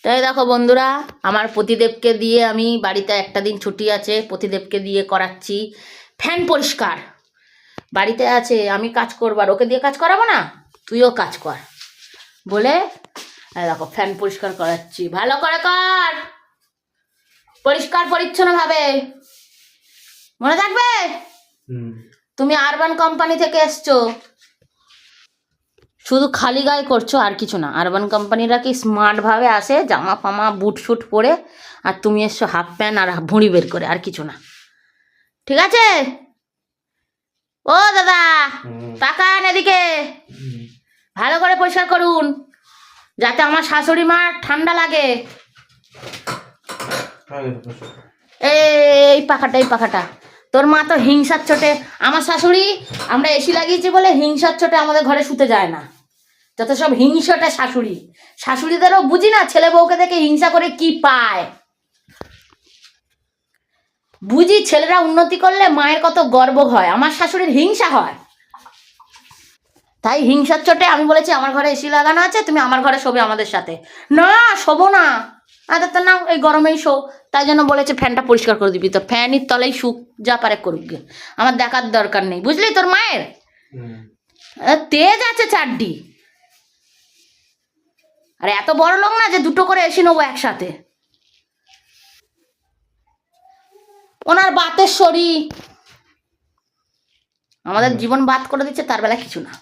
তাই দেখো বন্ধুরা, আমার পতিদেবকে দিয়ে আমি বাড়িতে একটা দিন ছুটি আছে, পতিদেবকে দিয়ে করাচ্ছি ফ্যান পরিষ্কার। বাড়িতে আছে, আমি কাজ করবার, ওকে দিয়ে কাজ করাবো না, তুইও কাজ কর বলে এই দেখো ফ্যান পরিষ্কার করাচ্ছি। ভালো করে কর, পরিষ্কার পরিচ্ছন্ন ভাবে, মনে থাকবে। তুমি আরবান কোম্পানি থেকে এসছো, শুধু খালি গায়ে করছো আর কিছু না। আরবান কোম্পানিরা কি স্মার্ট ভাবে আসে, জামা ফামা বুট শুট পরে, আর তুমি এসছো হাফ প্যান্ট আর ভুঁড়ি বের করে, আর কিছু না। ঠিক আছে? ও দাদা, তাকান এদিকে, ভালো করে পরিষ্কার করুন যাতে আমার শাশুড়ি মার ঠান্ডা লাগে। এই পাখাটা, এই পাখাটা তোর মা তো হিংসার চোটে, আমার শাশুড়ি, আমরা এসি লাগিয়েছি বলে হিংসার চোটে আমাদের ঘরে শুতে যায় না। যত সব হিংসাটা শাশুড়ি, শাশুড়িদেরও বুঝি না ছেলে বউকে দেখে হিংসা করে কি পায়। বুঝি ছেলেরা উন্নতি করলে মায়ের কত গর্ব হয়, আমার শাশুড়ির হিংসা হয়। তাই হিংসার চোটে আমি বলেছি আমার ঘরে এসি লাগানো আছে, তুমি আমার ঘরে শোবে আমাদের সাথে। না, শোবো না। আরে তো না, এই গরমেই শো। তাই জন্য বলেছে ফ্যানটা পরিষ্কার করে দিবি, তো ফ্যানের তলেই শুক, যা পারে করুক গে, আমার দেখার দরকার নেই। বুঝলি তোর মায়ের তেজ আছে চারডি, আর এত বড় লোক না যে দুটো করে এসি নেবো একসাথে। ওনার বাতের শরীর আমাদের জীবন বাদ করে দিচ্ছে, তার বেলা কিছু না।